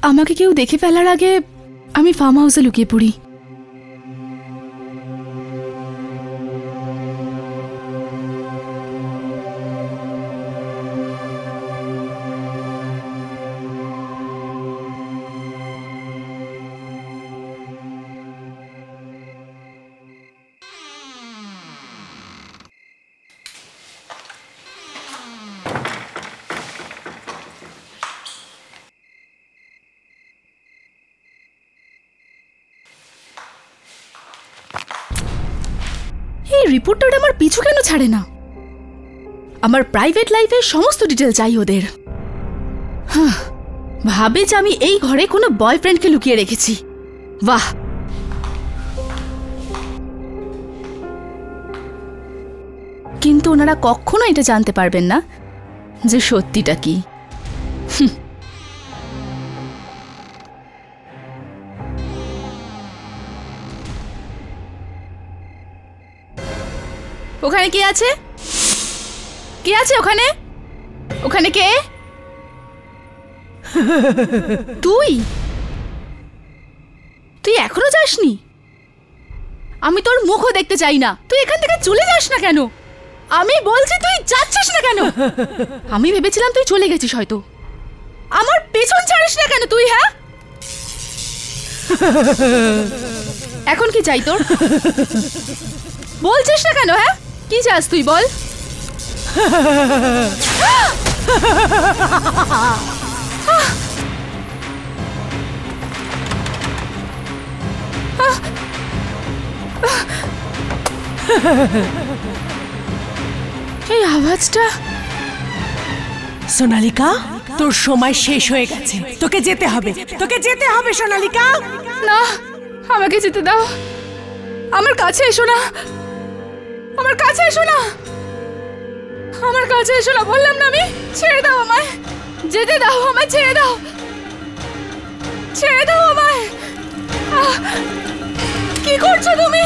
আমাকে কেউ দেখে ফেলার আগে আমি ফার্ম হাউসে লুকিয়ে পড়ি। এই রিপোর্টার আমার পিছু কেন ছাড়ে না? আমার প্রাইভেট লাইফের সমস্ত ডিটেল চাই ওদের। ভাবে যে আমি এই ঘরে কোনো বয়ফ্রেন্ডকে লুকিয়ে রেখেছি। বাহ, কিন্তু ওনারা কখনো এটা জানতে পারবেন না যে সত্যিটা কি। ওখানে কে আছে? কে আছে ওখানে? ওখানে কে? তুই তুই এখনো যাসনি? আমি তোর মুখও দেখতে চাই না। তুই এখান থেকে চলে যাস না কেন? আমি বলছি তুই যাচ্ছিস না কেন? আমি ভেবেছিলাম তুই চলে গেছিস হয়তো। আমার পেছন ছাড়িস না কেন তুই? হ্যাঁ, এখন কি চাই তোর? বলছিস না কেন? হ্যাঁ, কি চাস তুই বল? এই আওয়াজটা। সোনালিকা, তোর সময় শেষ হয়ে গেছে। তোকে যেতে হবে, তোকে যেতে হবে সোনালিকা। না, আমাকে যেতে দাও। আমার কাছে এসো না, আমার কাছে এসো না, আমার কাছে এসো না বললাম না। আমি ছেড়ে দাও আমায়, যেতে দাও আমায়, ছেড়ে দাও, ছেড়ে দাও আমায়। কি করছো তুমি?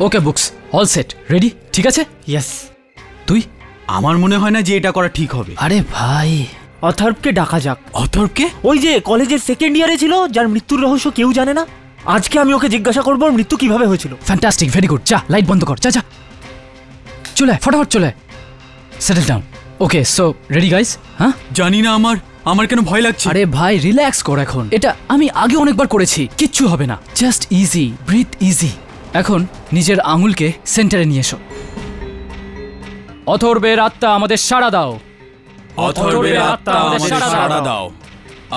ওকে, বুকস অল সেট, রেডি? ঠিক আছে। ইয়েস। তুই? আমার মনে হয় না যে এটা করা ঠিক হবে। আরে ভাই, অথর্বকে ডাকা যাক। অথর্বকে? ওই যে কলেজের সেকেন্ড ইয়ারে ছিল, যার মৃত্যুর রহস্য কেউ জানে না। আজকে আমি ওকে জিজ্ঞাসা করবো ওর মৃত্যু কিভাবে হয়েছিল। Fantastic, very good. যা, লাইট বন্ধ কর, যা যা, চলে ফটাফট চলে, সেটেল ডাউন। ওকে, সো রেডি গাইস? হ্যাঁ, জানি না আমার কেন ভয় লাগছে। আরে ভাই রিল্যাক্স কর এখন। এটা আমি আগে অনেকবার করেছি, কিচ্ছু হবে না। Just easy, breathe easy. এখন নিজের আঙুলকে সেন্টারে নিয়ে এসো। অথর্বের আত্মা আমাদের সাড়া দাও, অথর্বের আত্মা আমাদের সাড়া দাও,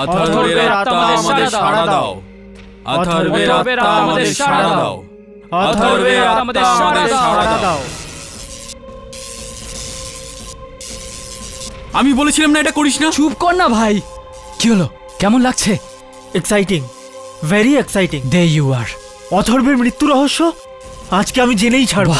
অথর্বের আত্মা আমাদের সাড়া দাও, অথর্বের আত্মা আমাদের সাড়া দাও, অথর্বের আত্মা আমাদের সাড়া দাও। আমি বলেছিলাম না এটা করিস না। চুপ কর না ভাই। কি হলো, কেমন লাগছে? Exciting, very exciting. There you are. অথর্বের মৃত্যু রহস্য আজকে আমি জেনেই ছাড়ব।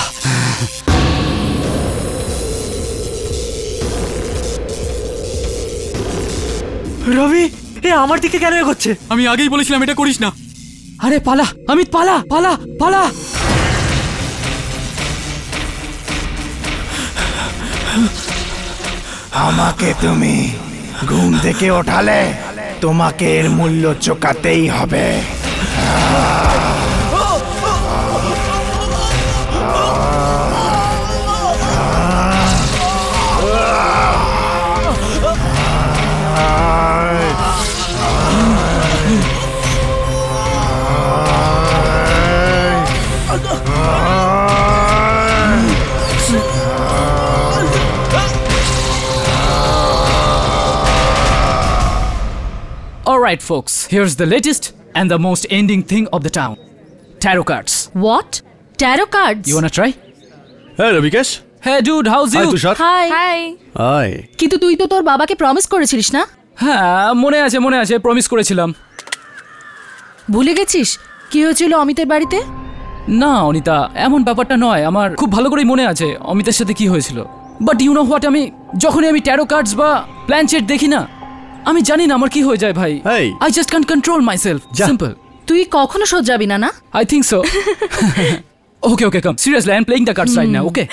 রবি, এ আমার দিকে কেন এগোচ্ছে? আমি আগেই বলেছিলাম এটা করিস না। আরে পালা অমিত, পালা পালা পালা। আমাকে তুমি ঘুম থেকে ওঠালে, তোমাকে এর মূল্য চোকাতেই হবে। Alright folks, here's the latest and the most ending thing of the town. Tarot cards. What? Tarot cards? You wanna try? Hey Ravikesh. Hey dude, how's you? Hi Tushar. Hi. Hi. Hi. কিন্তু তুই তো তোর বাবাকে promise করেছিলিস না? হ্যাঁ মনে আছে, প্রমিস করেছিলাম। ভুলে গেছিস কি হয়েছিল অমিতের বাড়িতে? না অনিতা, এমন ব্যাপারটা নয়। আমার খুব ভালো করেই মনে আছে অমিতের সাথে কি হয়েছিল। বাট ইউ নো হোয়াট, যখনই আমি ট্যারো কার্ডস বা প্ল্যানচেট দেখি না, আমি জানি না আমার কি হয়ে যায় ভাই। I just can't control myself. Simple. তুই কখনো শোধ যাবি না না? I think so. Okay, come. Seriously, I'm playing the cards right now, okay?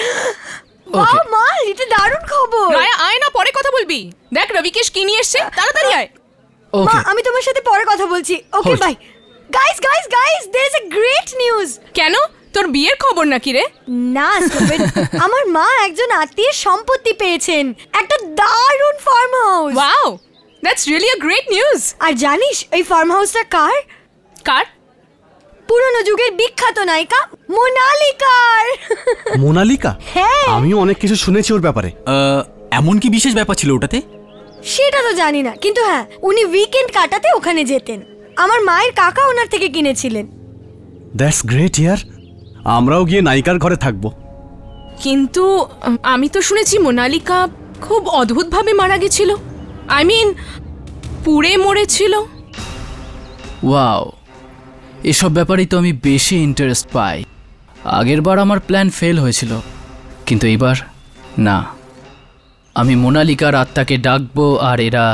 বাহ মা, এটা দারুণ খবর। রায়া আয় না, পরে কথা বলবি। দেখ রবিকেশ কি নিয়ে এসেছে, তাড়াতাড়ি আয়। মা Okay. আমি তোমার সাথে পরে কথা বলছি। Okay Hold. Bye. Guys there is a great news। কেন, তোর বিয়ের খবর নাকি রে? না stupid, আমার মা একজন আত্মীয়ের সম্পত্তি পেয়েছেন, একটা দারুণ farm house. Wow, that's really a great news. আর জানিস এই ফার্ম হাউসটা কার? কার? পুরনো যুগের বিখ্যাত নায়িকা মোনালিকার। মোনালিকা? হ্যাঁ। আমিও অনেক কিছু শুনেছি ওর ব্যাপারে। এমন কি বিশেষ ব্যাপার ছিল ওটাতে? সেটা তো জানি না, কিন্তু হ্যাঁ উনি উইকেন্ড কাটাতে ওখানে যেতেন। আমার মায়ের কাকা ওনার থেকে কিনেছিলেন। দ্যাটস গ্রেট ইয়ার, আমরাও গিয়ে নায়িকার ঘরে থাকবো। কিন্তু আমি তো শুনেছি মোনালিকা খুব অদ্ভুতভাবে মারা গেছিল। আই মিন পুড়ে মরেছিল। ওয়াও, এসব ব্যাপারেই তো আমি বেশি ইন্টারেস্ট পাই। আগেরবার আমার প্ল্যান ফেল হয়েছিল, কিন্তু এইবার না। আমি মোনালিকার আত্মাকে ডাকবো আর এরা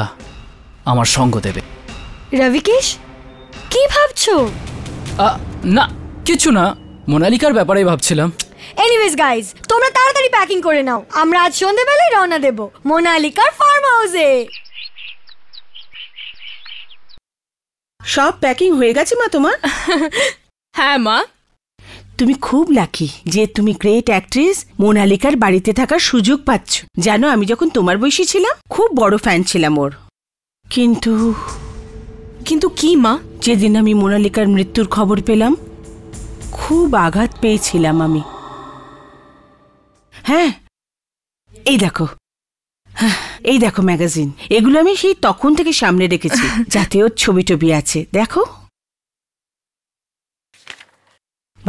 আমার সঙ্গ দেবে। রবিকেশ কি ভাবছো? না কিছু না, মোনালিকার ব্যাপারেই ভাবছিলাম। এনিওয়েজ গাইস, তোমরা তাড়াতাড়ি প্যাকিং করে নাও, আমরা আজ সন্ধ্যাবেলায় রওনা দেব মোনালিকার ফার্ম হাউসে। সব প্যাকিং হয়ে গেছে মা তোমার? হ্যাঁ মা। তুমি খুব লাকি যে তুমি গ্রেট অ্যাক্ট্রেস মোনালিকার বাড়িতে থাকার সুযোগ পাচ্ছ। জানো, আমি যখন তোমার বয়সী ছিলাম খুব বড় ফ্যান ছিলাম ওর। কিন্তু কিন্তু কি মা? যেদিন আমি মোনালিকার মৃত্যুর খবর পেলাম খুব আঘাত পেয়েছিলাম আমি। হ্যাঁ এই দেখো ম্যাগাজিন, এগুলো আমি সেই তখন থেকে সামনে রেখেছি যাতে ওর ছবি টবি আছে। দেখো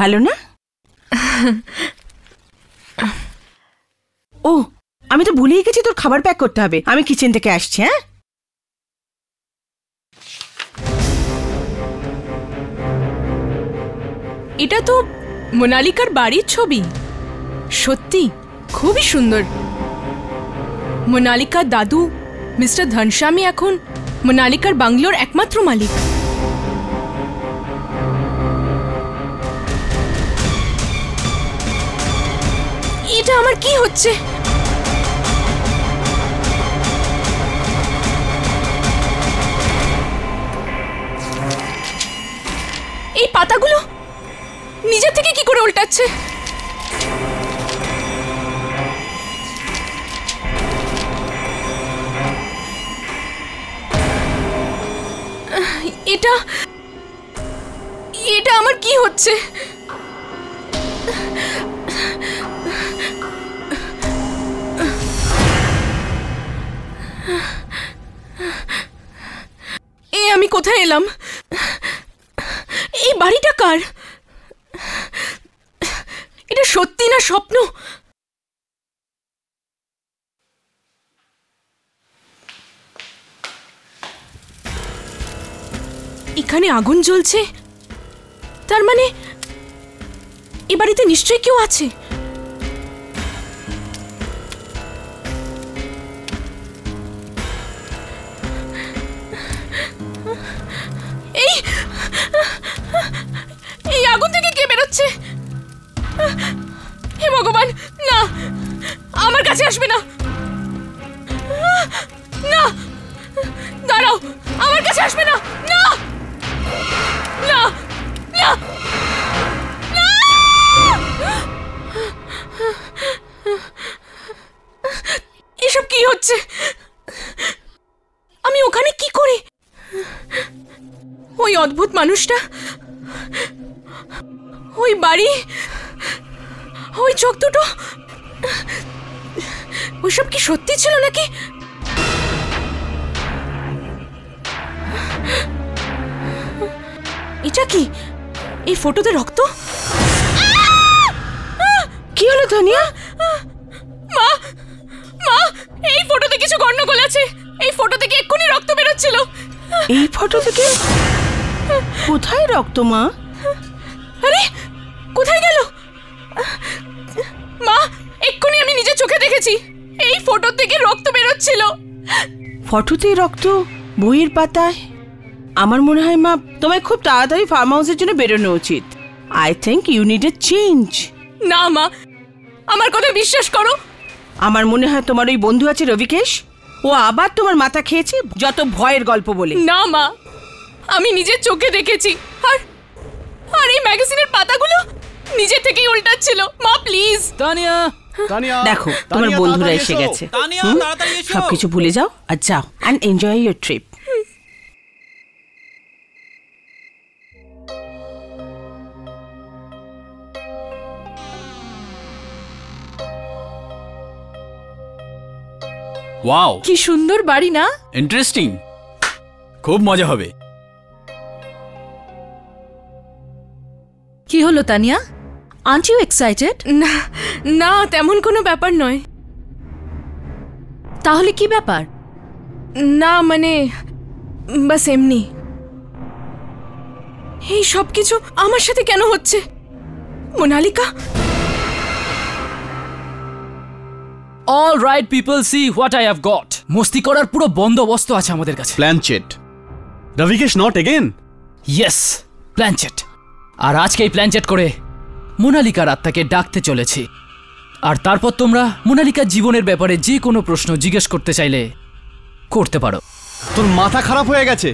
ভালো না? ও আমি তো ভুলেই গেছি, তোর খাবার প্যাক করতে হবে। আমি কিচেন থেকে আসছি। হ্যাঁ এটা তো মোনালিকার বাড়ির ছবি। সত্যি খুবই সুন্দর। মোনালিকার দাদু মিস্টার ধনস্বামী এখন মোনালিকার বাংলোর একমাত্র মালিক। এটা আমার কি হচ্ছে? এই পাতাগুলো নিজের থেকে কি করে উল্টাচ্ছে? এটা এটা আমার কি হচ্ছে? আমি কোথায় এলাম? এই বাড়িটা কার? এটা সত্যি না স্বপ্ন? এখানে আগুন জ্বলছে, তার মানে এ বাড়িতে নিশ্চয়ই কেউ আছে। এই আগুন থেকে কে বেরোচ্ছে? হে ভগবান, না, আমার কাছে আসবে না। না, দাঁড়াও, আমার কাছে আসবে না। না না না, এসব কি হচ্ছে? আমি ওখানে কি করি? ওই অদ্ভুত মানুষটা, ওই বাড়ি, ওই চোখ দুটো, ওইসব কি সত্যি ছিল নাকি? এটা কি? এই ফটোতে রক্ত? কি হলো ধনিয়া? মা, মা, এই ফটোতে কিছু গন্ডগোল আছে। এই ফটো থেকে এক্ষুনি রক্ত বেরোচ্ছিল। এই ফটো থেকে? কোথায় রক্ত মা? আরে কোথায় গেল? মা, এক্ষুনি আমি নিজের চোখে দেখেছি, এই ফটো থেকে রক্ত বেরোচ্ছিল। ফটোতে রক্ত? বইয়ের পাতায়? আমার মনে হয় মা, তোমায় খুব তাড়াতাড়ি ফার্ম হাউসের জন্য বেরোনো উচিত। I think you need a change. না মা, আমার কথা বিশ্বাস করো। আমার মনে হয় তোমার ওই বন্ধু আছে রবিকেশ, ও আবার তোমার মাথা খেয়েছে যত ভয়ের গল্প বলে। না মা, আমি নিজের চোখে দেখেছি। আর আর এই ম্যাগাজিনের পাতাগুলো নিজে থেকেই উল্টাচ্ছিল। মা প্লিজ। তানিয়া, দেখো তোমার বন্ধুরা এসে গেছে। সবকিছু ভুলে যাও আর যাও and enjoy your trip. Wow, কি সুন্দর বাড়ি না? ইন্টারেস্টিং, খুব মজা হবে। কি হলো তানিয়া, আন্ট ইউ এক্সাইটেড? না না, তেমন কোনো ব্যাপার নয়। তাহলে কি ব্যাপার? না মানে বাস এমনি। এই সব কিছু আমার সাথে কেন হচ্ছে? Monalika. All right people, see what I have got. মস্তি করার পুরো বন্দোবস্ত আছে আমাদের কাছে। Planchette. Rabikesh not again? Yes, planchette. আর আজকে এই প্ল্যানচেট করে মোনালিকার আত্মাকে ডাকতে চলেছি। আর তারপর তোমরা মোনালিকার জীবনের ব্যাপারে যে কোনো প্রশ্ন জিজ্ঞেস করতে চাইলে করতে পারো। তোর মাথা খারাপ হয়ে গেছে?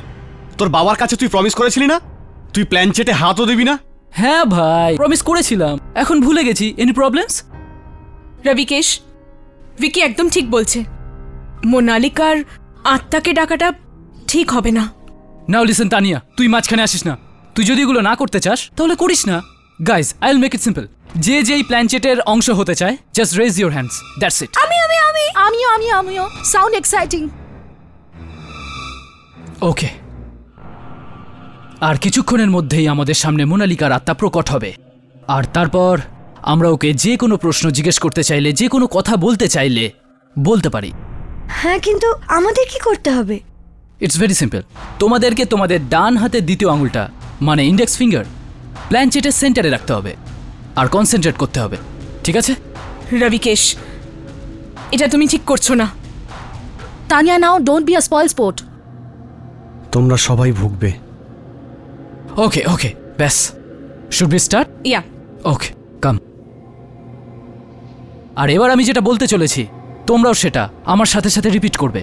তোর বাবার কাছে তুই প্রমিস করেছিলি না তুই প্ল্যানচেটে হাতও দিবি না? হ্যাঁ ভাই, প্রমিস করেছিলাম, এখন ভুলে গেছি। Any problems? রবিকেশ, ভিকি একদম ঠিক বলছে। মোনালিকার আত্মাকে ডাকাটা ঠিক হবে না। নাও লিসেন তানিয়া, তুই মাঝখানে আসিস না। তুই যদি এগুলো না করতে চাস তাহলে করিস না। Guys, I will make it simple. যে যেই প্ল্যানচেটের অংশ হতে চায়, just raise your hands, that's it. আমিও সাউন্ড এক্সাইটিং। ওকে। আর কিছুক্ষণের মধ্যেই আমাদের সামনে মোনালিকার আত্মা প্রকট হবে। আর তারপর আমরা ওকে যে কোনো প্রশ্ন জিজ্ঞেস করতে চাইলে, যে কোনো কথা বলতে চাইলে বলতে পারি। হ্যাঁ, কিন্তু আমাদের কি করতে হবে? It's very simple. তোমাদেরকে তোমাদের ডান হাতের দ্বিতীয় আঙুলটা, মানে ইন্ডেক্স ফিঙ্গার, প্ল্যানচেটের সেন্টারে রাখতে হবে আর কনসেন্ট্রেট করতে হবে, ঠিক আছে? রবিকেশ, এটা তুমি ঠিক করছো না। Tania, now don't be a spoil sport. তোমরা সবাই ভুগবে। ওকে ওকে, ব্যাস। Should be start? Yeah. Okay, come. আর এবার আমি যেটা বলতে চলেছি তোমরাও সেটা আমার সাথে সাথে রিপিট করবে,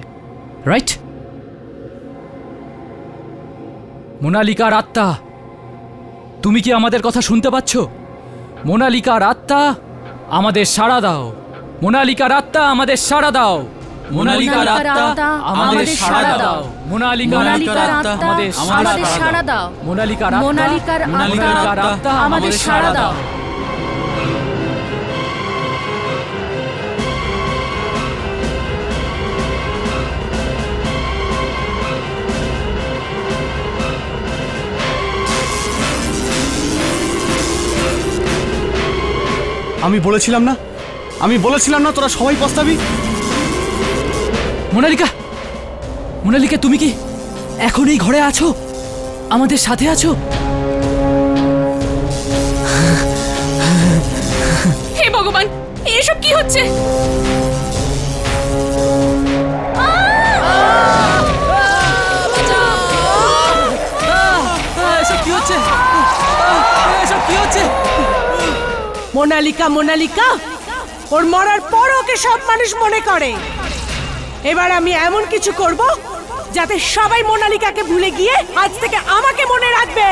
রাইট? মোনালিকার আত্মা, তুমি কি আমাদের কথা শুনতে পাচ্ছ? মোনালিকার আত্মা, আমাদের সাড়া দাও। মোনালিকার আত্মা, আমাদের সাড়া দাও। মোনালিকার আত্মা, আমাদের সাড়া দাও। মোনালিকার আত্মা, আমাদের সাড়া দাও। মোনালিকার আত্মা, আমাদের সাড়া দাও। আমি বলেছিলাম না তোরা সবাই পস্তাবি। মোনালিকা, মোনালিকা, তুমি কি এখন এই ঘরে আছো? আমাদের সাথে আছো? হে ভগবান, এসব কি হচ্ছে? এসব কি হচ্ছে? এসব কি হচ্ছে? মোনালিকা, ওর মরার পর ওকে সব মানুষ মনে করে। এবার আমি এমন কিছু করব যাতে সবাই মোনালিকাকে ভুলে গিয়ে আজ থেকে আমাকে মনে রাখবে।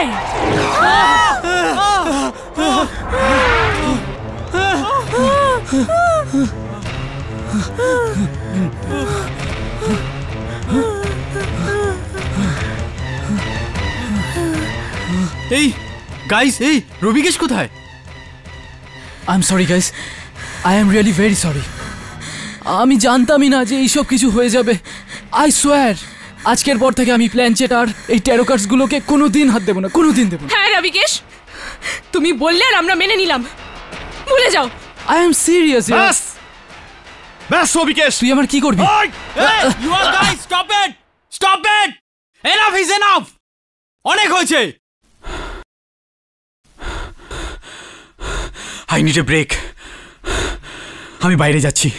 এই গাইস, এই রবিকেশ কোথায়? I am sorry guys, I am really very sorry. আমি জানতামই না যে এইসব কিছু হয়ে যাবে। আই সোয়ার, আজকের পর থেকে আমি প্ল্যানচেট আর এই ট্যারো কার্ডসগুলোকে কোনোদিন হাত দেবো না, কোনোদিন দেবো না। হ্যাঁ রবিকেশ, তুমি বললে আর আমরা মেনে নিলাম। ভুলে যাও। I am serious. ব্যাস রবিকেশ, তুই আমার কি করবি? You are guys, stop it, stop it, enough is enough, অনেক হয়েছে। I need a break. আমি বাইরে যাচ্ছি।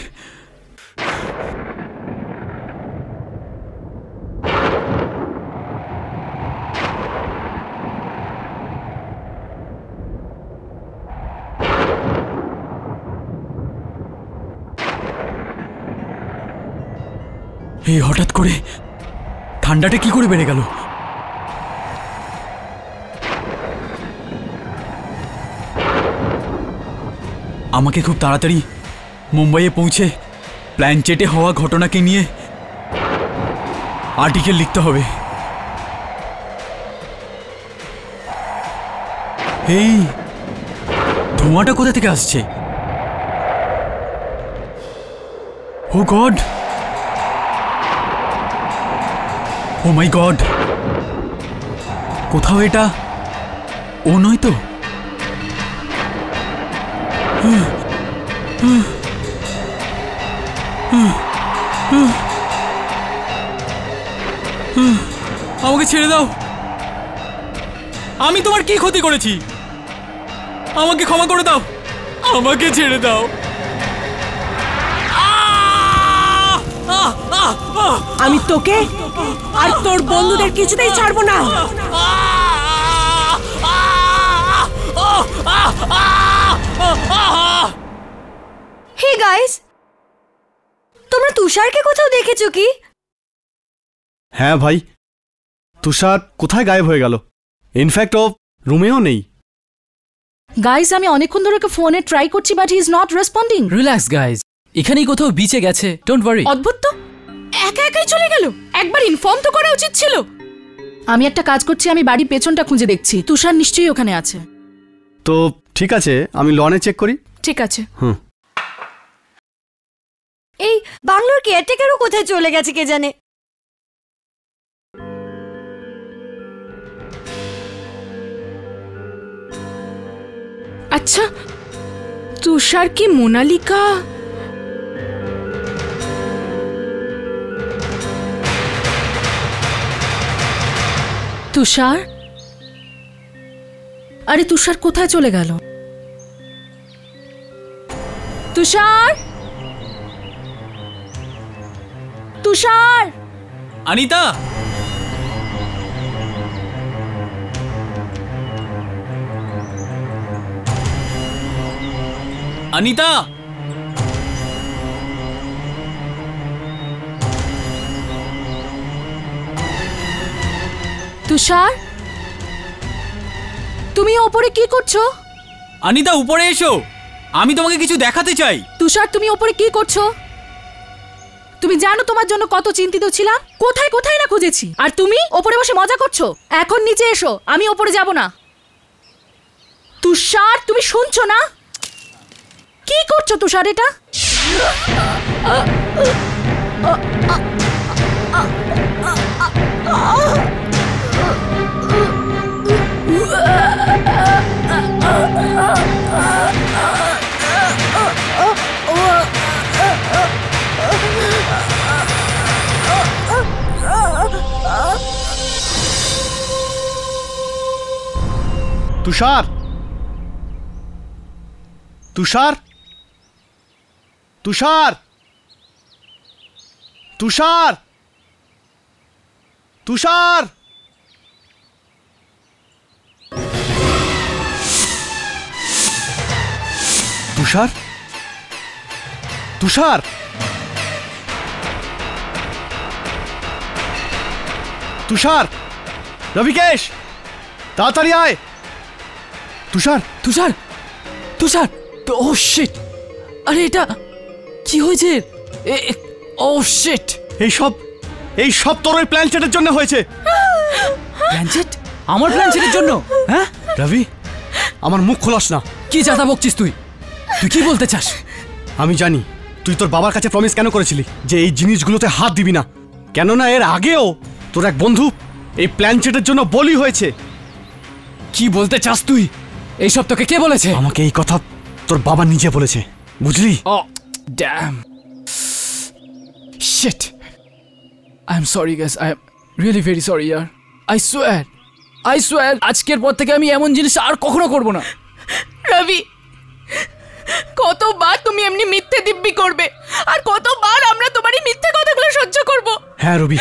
এই হঠাৎ করে ঠান্ডাটা কি করে বেড়ে গেল? আমাকে খুব তাড়াতাড়ি মুম্বাইয়ে পৌঁছে প্ল্যানচেটে হওয়া ঘটনাকে নিয়ে আর্টিকেল লিখতে হবে। এই ধোঁয়াটা কোথা থেকে আসছে? ও গড, ও মাই গড, কোথাও এটা ও নয় তো? আমাকে ছেড়ে দাও। আমি তোমার কি ক্ষতি করেছি? আমাকে ক্ষমা করে দাও। আমাকে ছেড়ে দাও। আমি তোকে আর তোর বন্ধুদের কিছুতেই ছাড়বো না। হে গাইস, তোমরা তুষারকে কোথাও দেখেছো কি? হ্যাঁ ভাই, তুষার কোথায় গায়েব হয়ে গেল? ইনফ্যাক্ট ও রুমেও নেই। গাইস, আমি অনেকক্ষণ ধরে ওকে ফোনে ট্রাই করছি, but he is not responding. Relax guys, এখানেই কোথাও বিচে গেছে, ডোন্ট ওয়ারি। অদ্ভুত তো, একা একাই চলে গেল। একবার ইনফর্ম তো করা উচিত ছিল। আমি একটা কাজ করছি, আমি বাড়ির পেছনটা খুঁজে দেখছি। তুষার নিশ্চয়ই ওখানে আছে। তো ঠিক আছে, আমি লনে চেক করি। ঠিক আছে। এই বাংলোর কেয়ারটেকারও কোথায় চলে গেছে কে জানে। আচ্ছা, তুষার কি মোনালিকা? তুষার? আরে তুষার কোথায় চলে গেল? তুষার, তুষার! অনিতা, অনিতা, তুষার, তুমি ওপরে কি করছো? অনিতা উপরে এসো, আমি তোমাকে কিছু দেখাতে চাই। তুষার, তুমি ওপরে কি করছো? তুমি জানো তোমার জন্য কত চিন্তিত ছিলাম, কোথায় কোথায় না খুঁজেছি, আর তুমি ওপরে বসে মজা করছো। এখন নিচে এসো, আমি ওপরে যাব না। তুষার, তুমি শুনছো না? কি করছো তুষার এটা? তুষার, তুষার, তুষার, তুষার, তুষার! তুষার, তুষার, তুষার, রবিকেশ, তাড়াতাড়ি আয়। তুষার, তুষার, তুষার! ও শিট! আরে এটা কি হয়েছে? ও শিট! এই সব তোর ওই প্ল্যানচেটের জন্য হয়েছে। প্ল্যানচেট? আমার প্ল্যানচেটের জন্য? হ্যাঁ রবি, আমার মুখ খোলাস না। কি জাতা বকছিস তুই? তুই কি বলতে চাস? আমি জানি তুই তোর বাবার কাছে প্রমিস কেন করেছিলি যে এই জিনিসগুলোতে হাত দিবি না। কেননা এর আগেও তোর এক বন্ধু এই প্ল্যানচেটের জন্য বলি হয়েছে। কি বলতে চাস তুই? এইসব তোকে কে বলেছে? আমাকে এই কথা তোর বাবা নিজে বলেছে, বুঝলি? Oh damn shit! I am sorry guys, I am really very sorry ইয়ার। আই সোয়ার আজকের পর থেকে আমি এমন জিনিস আর কখনো করব না। রবি, কতবার তুমি এমনি মিথ্যে দিব্যি করবে, আর কতবার আমরা তোমারই মিথ্যে কথাগুলো সহ্য করব? হ্যাঁ রবি,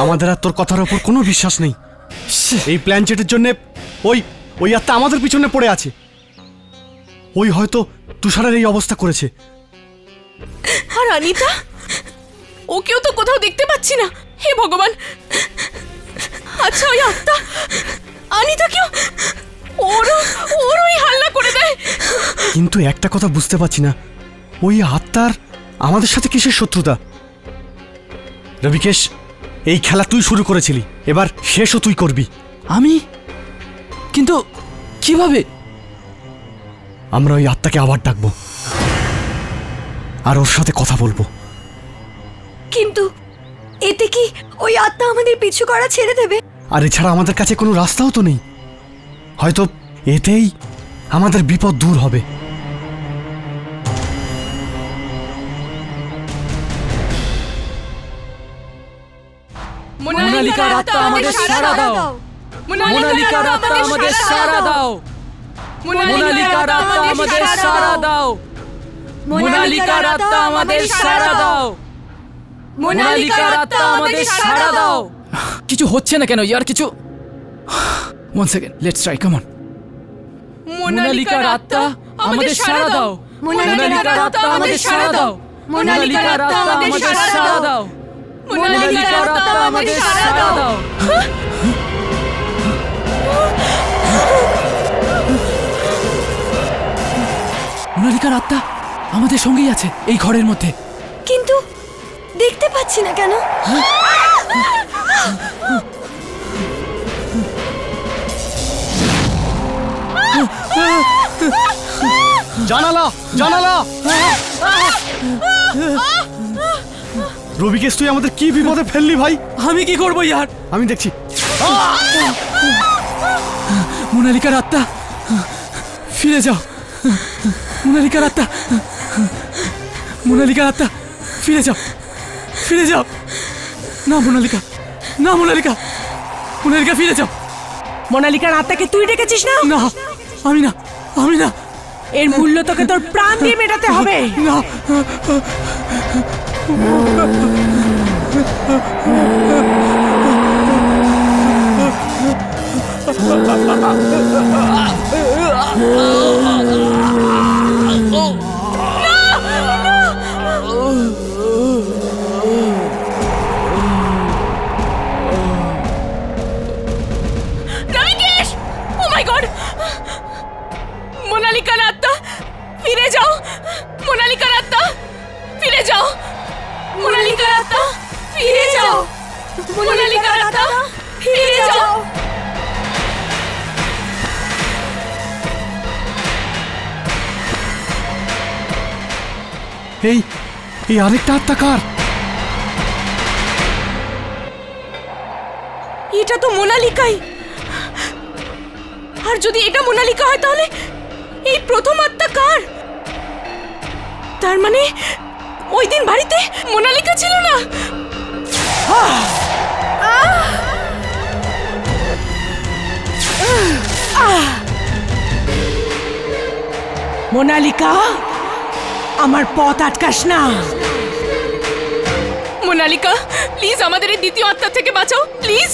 আমাদের আর তোর কথার উপর কোনো বিশ্বাস নেই। এই প্ল্যান চেটের জন্য ওই আত্মা আমাদের পিছনে পড়ে আছে। ওই হয়তো তুষারের এই অবস্থা করেছে। আর অনিতা, ওকেও তো কোথাও দেখতে পাচ্ছি না। হে ভগবান! আচ্ছা, ওই আত্মা অনিতা কেউ ওরই হাল্লা করে দেয়। কিন্তু একটা কথা বুঝতে পারছি না, ওই আত্মার আমাদের সাথে কিসের শত্রুতা? রবিকেশ, এই খেলা তুই শুরু করেছিলি, এবার শেষও তুই করবি। আমি? কিন্তু কিভাবে? আমরা ওই আত্মাকে আবার ডাকবো আর ওর সাথে কথা বলবো। কিন্তু এতে কি ওই আত্মা আমাদের পিছু করা ছেড়ে দেবে? আর এছাড়া আমাদের কাছে কোনো রাস্তাও তো নেই। হয়তো এতেই আমাদের বিপদ দূর হবে। মোনালিকার আত্মা আমাদের সাড়া দাও। মোনালিকার আত্মা আমাদের সাড়া দাও। মোনালিকার আত্মা আমাদের সাড়া দাও। মোনালিকার আত্মা আমাদের সাড়া দাও। মোনালিকার আত্মা আমাদের সাড়া দাও। কিছু হচ্ছে না কেন ইয়ার? কিছু one second, let's try, come on. মোনালিকার আত্মা আমাদের সাড়া দাও। মোনালিকার আত্মা আমাদের সাড়া দাও। মোনালিকার আত্মা আমাদের সাড়া দাও। মোনালিকার আত্মা আমাদের সাড়া দাও। মোনালিকার আত্মা আমাদের সঙ্গেই আছে এই ঘরের মধ্যে। কিন্তু দেখতে পাচ্ছি না কেন? জানালা, জানালা! রবিকেশ, তুই আমাদের কি বিপদে ফেললি ভাই? আমি কি করবো ইয়ার? আমি দেখছি। মোনালিকার আত্মা, ফিরে যাও। মোনালিকার আত্মা, মোনালিকার আত্মা, ফিরে যাও, ফিরে যাও। না মোনালিকা, না মোনালিকা, মোনালিকা ফিরে যাও। মোনালিকার আত্মাকে তুই ডেকেছিস না? না, আমি না, আমি না। এর মূল্য তোকে তোর প্রাণ দিয়ে মেটাতে হবে। না। রবিকেশ! ও মাই গড! মোনালিকার আত্মা, ফিরে যাও। মোনালিকার আত্মা, ফিরে যাও। মোনালিকার আত্মা, ফিরে যাও। মোনালিকার আত্মা, ফিরে যাও। এই আরেকটা আত্মা কার? এটা তো মোনালিকাই। আর যদি এটা মোনালিকা হয়, তাহলে এই প্রথম আত্মা কার? তার মানে ওই দিন বাড়িতে মোনালিকা ছিল না। মোনালিকা, আমার পথ আটকাস না। মোনালিকা, প্লিজ আমাদের এই দ্বিতীয় আত্মা থেকে বাঁচাও, প্লিজ।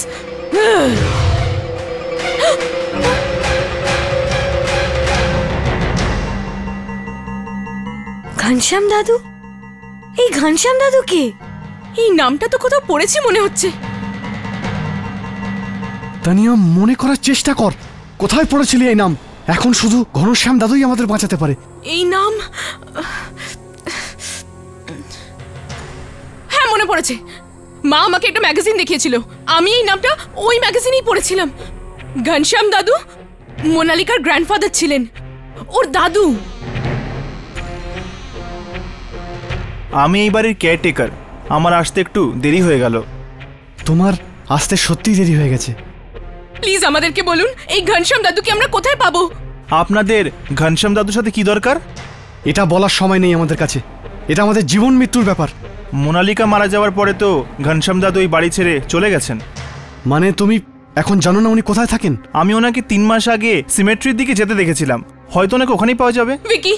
ঘনশ্যাম দাদু? এই ঘনশ্যাম দাদু কে? এই নামটা তো কোথাও পড়েছি মনে হচ্ছে। তানিয়া, মনে করার চেষ্টা কর, কোথায় পড়েছিলি এই নাম? এখন শুধু ঘনশ্যাম দাদুই আমাদের বাঁচাতে পারে। এই নাম, হ্যাঁ মনে পড়েছে। মা আমাকে একটা ম্যাগাজিন দেখিয়েছিল, আমি এই নামটা ওই ম্যাগাজিনেই পড়েছিলাম। ঘনশ্যাম দাদু মোনালিকার গ্র্যান্ডফাদার ছিলেন, ওর দাদু। আমি এই বাড়ির কেয়ারটেকার, আমার আসতে একটু দেরি হয়ে গেল। তোমার আসতে সত্যিই দেরি হয়ে গেছে। প্লিজ আমাদেরকে বলুন, এই ঘনশ্যাম দাদুকে আমরা কোথায় পাবো? আপনাদের ঘনশ্যাম দাদুর সাথে কি দরকার? এটা বলার সময় নেই আমাদের কাছে, এটা আমাদের জীবন মৃত্যুর ব্যাপার। মোনালিকা মারা যাওয়ার পরে তো ঘনশ্যাম দাদু এই বাড়ি ছেড়ে চলে গেছেন। মানে তুমি এখন জানো না উনি কোথায় থাকেন? আমি ওনাকে 3 মাস আগে সিমেট্রির দিকে যেতে দেখেছিলাম। হয়তো ওনাকে ওখানেই পাওয়া যাবে। ভিকি,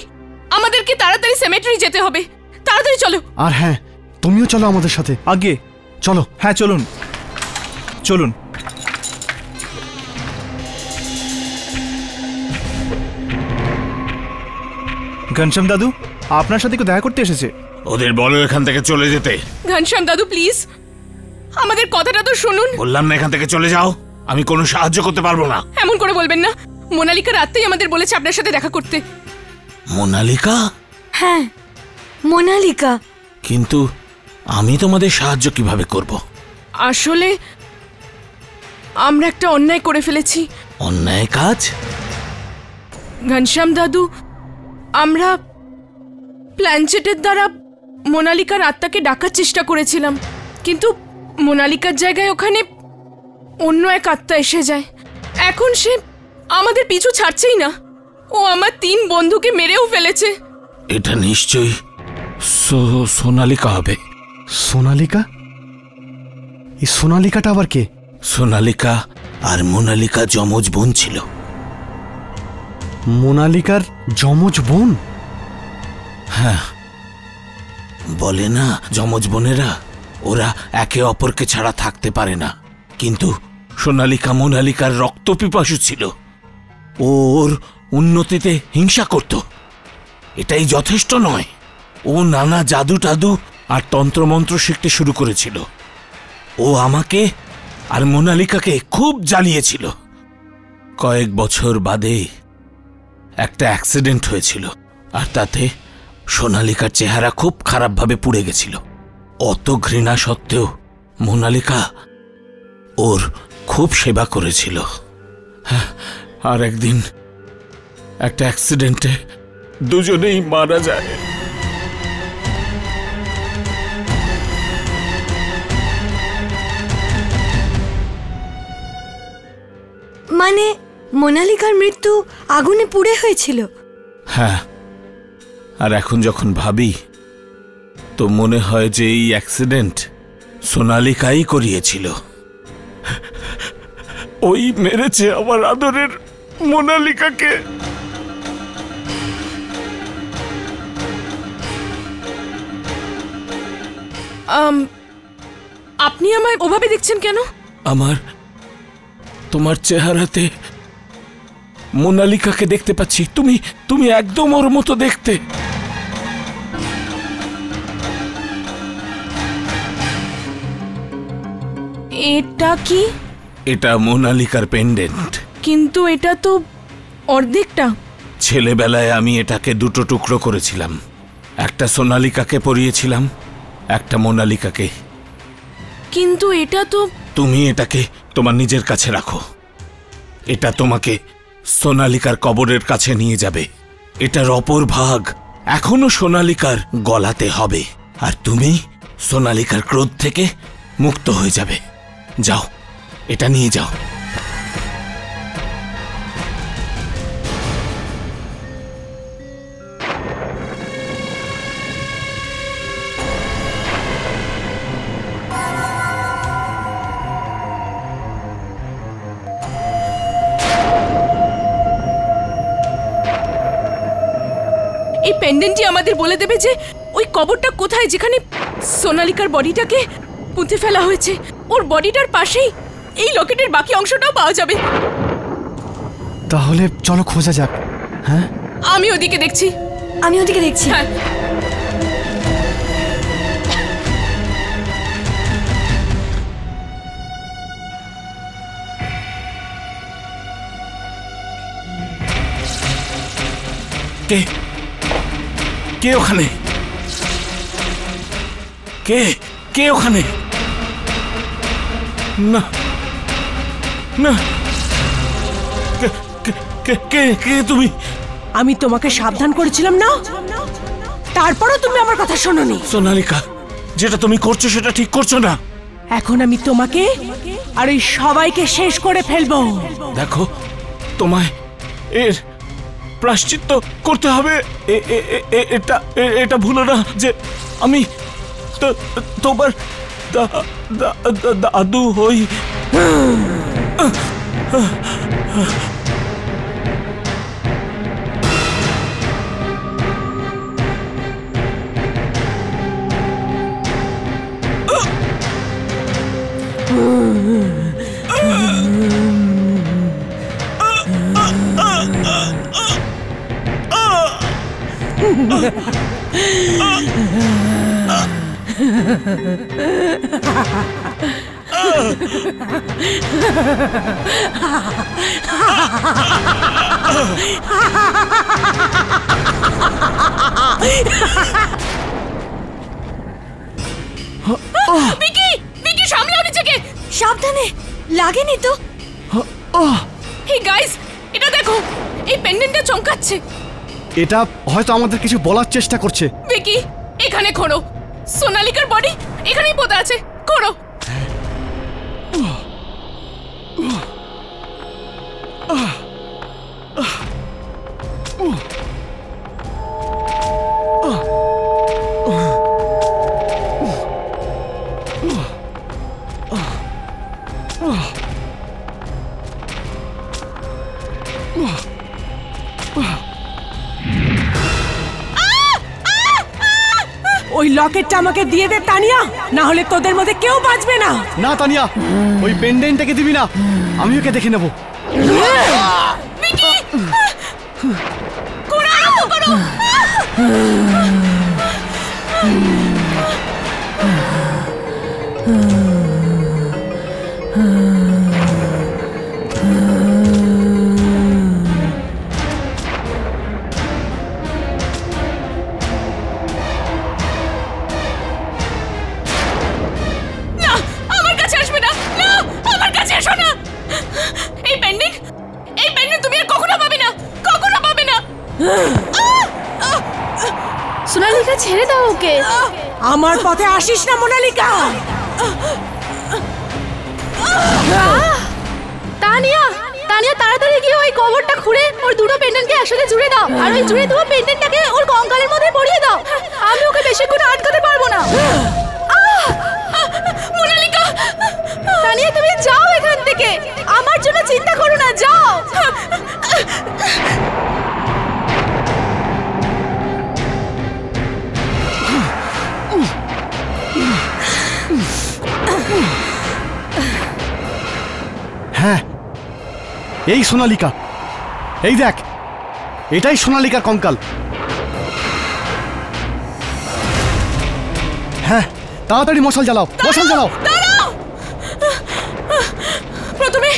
আমাদেরকে তাড়াতাড়ি সেমেট্রি যেতে হবে, তাড়াতাড়ি চলো। আর হ্যাঁ, তুমিও চলো আমাদের সাথে। আগে চলো। হ্যাঁ চলুন চলুন। ঘনশ্যাম দাদু আপনার সাথে কেউ দেখা করতে এসেছে। ওদের বলো এখান থেকে চলে যেতে। ঘনশ্যাম দাদু প্লিজ, আমাদের কথাটা তো শুনুন। বললাম না এখান থেকে চলে যাও, আমি কোনো সাহায্য করতে পারবো না। এমন করে বলবেন না, মোনালিকা রাতেই আমাদের বলেছে আপনার সাথে দেখা করতে। মোনালিকা? হ্যাঁ, মোনালিকা। কিন্তু আমি তোমাদের সাহায্য কিভাবে করব? আসলে আমরা একটা অন্যায় করে ফেলেছি। অন্যায় কাজ? ঘনশ্যাম দাদু, আমরা প্ল্যানচেটের দ্বারা মোনালিকার আত্মাকে ডাকার চেষ্টা করেছিলাম, কিন্তু মোনালিকার জায়গায় ওখানে অন্য এক আত্মা এসে যায়। এখন সে আমাদের পিছু ছাড়ছেই না, ও আমার 3 বন্ধুকে মেরেও ফেলেছে। এটা নিশ্চয়ই সোনালিকা হবে। সোনালিকা? এই সোনালিকাটা আবার কে? সোনালিকা আর মোনালিকা যমজ বোন ছিল। মোনালিকার যমজ বোন? হ্যাঁ, বলে না যমজ বোনেরা ওরা একে অপরকে ছাড়া থাকতে পারে না। কিন্তু সোনালিকা মোনালিকার রক্তপিপাসু ছিল, ওর উন্নতিতে হিংসা করত। এটাই যথেষ্ট নয়, ও নানা জাদু টাদু আর তন্ত্রমন্ত্র শিখতে শুরু করেছিল। ও আমাকে আর মোনালিকাকে খুব জ্বালিয়েছিল। কয়েক বছর বাদে একটা অ্যাক্সিডেন্ট হয়েছিল, আর তাতে সোনালিকার চেহারা খুব খারাপভাবে পুড়ে গেছিল। অত ঘৃণা সত্ত্বেও মোনালিকা ওর খুব সেবা করেছিল। আর একদিন একটা অ্যাক্সিডেন্টে দুজনেই মারা যায়। মানে মোনালিকার মৃত্যু আগুনে পুড়ে হয়েছিল? হ্যাঁ, আর এখন যখন ভাবি তো মনে হয় যে এই অ্যাক্সিডেন্ট সোনালিকাই করিয়েছিল। ওই মেরেছে আমার আদরের মোনালিকাকে। আপনি আমায় ওভাবে দেখছেন কেন? তোমার চেহারাতে মোনালিকাকে দেখতে পাচ্ছি। তুমি একদম ওর মতো দেখতে। এটা কি? এটা মোনালিকার পেন্ডেন্ট। কিন্তু এটা তো অর্ধেকটা। ছেলেবেলায় আমি এটাকে 2 টুকরো করেছিলাম, একটা সোনালিকাকে পরিয়েছিলাম, একটা মোনালিকাকে। কিন্তু এটা তো। তুমি এটাকে তোমার নিজের কাছে রাখো। এটা তোমাকে সোনালিকার কবরের কাছে নিয়ে যাবে। এটার অপর ভাগ এখনো সোনালিকার গলাতে হবে, আর তুমি সোনালিকার ক্রোধ থেকে মুক্ত হয়ে যাবে। যাও, এটা নিয়ে যাও। এই পেন্ডেন্টটি আমাদের বলে দেবে যে ওই কবরটা কোথায়, যেখানে সোনালিকার বডিটাকে পুঁতে ফেলা হয়েছে। ওর বডিটার পাশেই এই লকেটের বাকি অংশটাও পাওয়া যাবে। তাহলে চলো খোঁজা যাক। হ্যাঁ, আমি ওদিকে দেখছি। আমি ওদিকে দেখছি। হ্যাঁ, কে কে ওখানে? কে কে ওখানে? না না, কে কে কে তুমি? আমি তোমাকে সাবধান করেছিলাম না, তারপরও তুমি আমার কথা শোনোনি। সোনালিকা, যেটা তুমি করছো সেটা ঠিক করছো না। এখন আমি তোমাকে আর এই সবাইকে শেষ করে ফেলবো। দেখো, তোমায় এর প্রায়শ্চিত্ত করতে হবে। এটা ভুলো না যে আমি তোমার দাদু হই। ভিকি, ভিকি সামলাও নিজেকে। সাবধানে, লাগেনি তো? এই গাইস, এটা দেখো, এই পেন্ডেন্টটা চমকাচ্ছে। এটা হয়তো আমাদের কিছু বলার চেষ্টা করছে। ভিকি, এখানে খোঁড়ো। সোনালিকার বডি এখানেই পোতা আছে, খোঁড়ো। ওই লকেটটা আমাকে দিয়ে দে তানিয়া, না হলে তোদের মধ্যে কেউ বাঁচবে না। না তানিয়া, ওই পেন্ডেন্টটাকে দিবি না, আমি ওকে দেখে নেব। ভিকি, খোঁড়া আরম্ভ করো। না, আমার কাছে আসবে না। না, আমার কাছে এসো না। এই পেন্ডেন্ট, এই পেন্ডেন্ট তুমি আর কখনো পাবে না, কখনো পাবে না। সোনালিকা ছেড়ে দাও ওকে। আমার পথে আসিস না মোনালিকা। তানিয়া, তানিয়া তাড়াতাড়ি গিয়ে ওই কভারটা খুঁড়ে ওর দুটো পেন্ডেন্টকে একসাথে জুড়ে দাও, আর ওই জুড়ে দেওয়া পেন্ডেন্টটাকে ওর কঙ্কালের মধ্যে পরিয়ে দাও। আমি ওকে বেশিক্ষণ আটকাতে পারবো না। মোনালিকা, তানিয়া তুমি যাও এখান থেকে, আমার জন্য চিন্তা করো না, যাও। হ্যাঁ, এই সোনালিকা, এই দেখ, এটাই সোনালিকার কঙ্কাল। হ্যাঁ, তাড়াতাড়ি মশাল জ্বালাও, মশাল জ্বালাও। দাঁড়াও। প্রথমে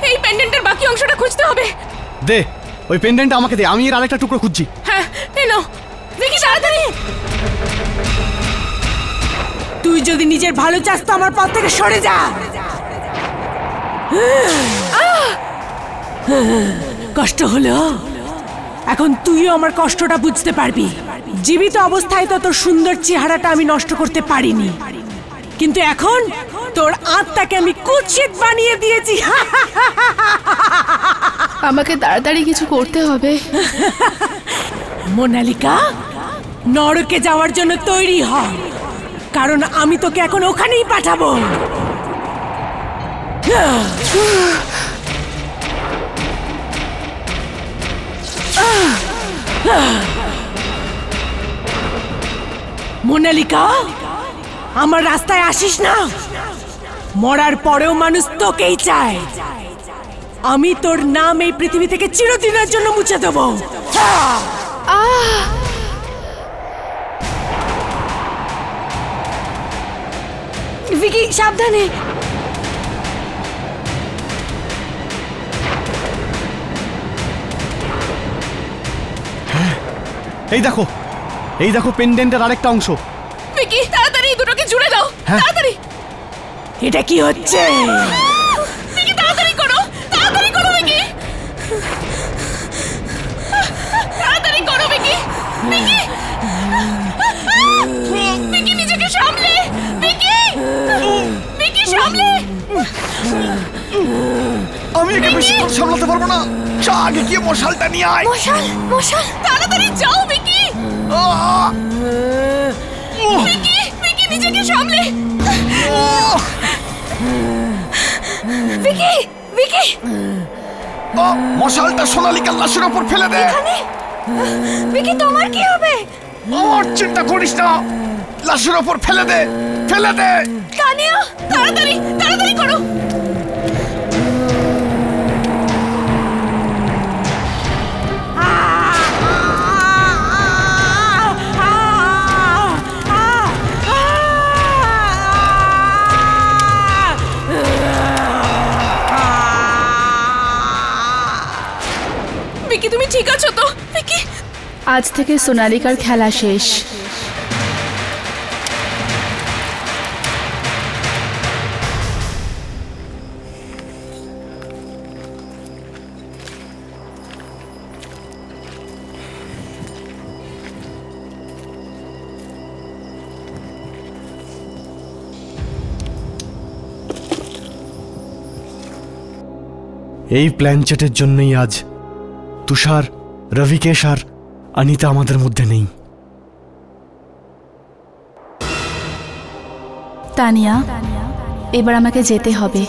এই পেন্ডেন্টের বাকি অংশটা খুঁজতে হবে। দে, ওই পেন্ডেন্টটা আমাকে দে, আমি এর আরেকটা টুকরো খুঁজছি। হ্যাঁ, এই নাও। ভিকি তাড়াতাড়ি। তুই যদি নিজের ভালো চাস তো আমার পথ থেকে সরে যা। কষ্ট হলো, এখন তুইও আমার কষ্টটা বুঝতে পারবি। জীবিত অবস্থায় তো তোর সুন্দর চেহারাটা আমি নষ্ট করতে পারিনি, কিন্তু এখন তোর আত্মাকে আমি কুৎসিত বানিয়ে দিয়েছি। আমাকে তাড়াতাড়ি কিছু করতে হবে। মোনালিকা, নরকে যাওয়ার জন্য তৈরি হ, কারণ আমি তোকে এখন ওখানেই পাঠাবো। মোনালিকা, আমার রাস্তায় আসিস না। মরার পরেও মানুষ তোকেই চায়। আমি তোর নাম এই পৃথিবী থেকে চিরদিনের জন্য মুছে দেবো। ভিকি সাবধানে। এই দেখো, এই দেখো পেন্ডেন্টের আরেকটা অংশ। ভিকি তাড়াতাড়ি দুটোকে জুড়ে দাও, হ্যাঁ। তাড়াতাড়ি। এটা কি হচ্ছে? ভিকি তাড়াতাড়ি করো, তাড়াতাড়ি করো ভিকি, তাড়াতাড়ি করো ভিকি। ভিকি, ভিকি নিজেকে সামলে। ভিকি, ভিকি সামলে। আমি একে বেশি সামলাতে পারবো না। চা আগে গিয়ে মশালটা নিয়ে আয়। মশাল, মশাল। তাড়াতাড়ি যাও ভিকি। ভিকি, ভিকি নিজেকে সামলে। ভিকি, ভিকি। মশালটা সোনালিকার লাশের ওপর ফেলে দে। ভিকি তোমার কি হবে? আমার চিন্তা করিস না, লাশের ওপর ফেলে দে, ফেলে দে। তানিয়া, তাড়াতাড়ি, তাড়াতাড়ি করো। আজ থেকে সোনালিকার খেলা শেষ। এই প্ল্যানচেটের জন্যই আজ তুষার, রবিকেশ আর অনিতা আমাদের মধ্যে নেই। তানিয়া, এবার আমাকে যেতে হবে।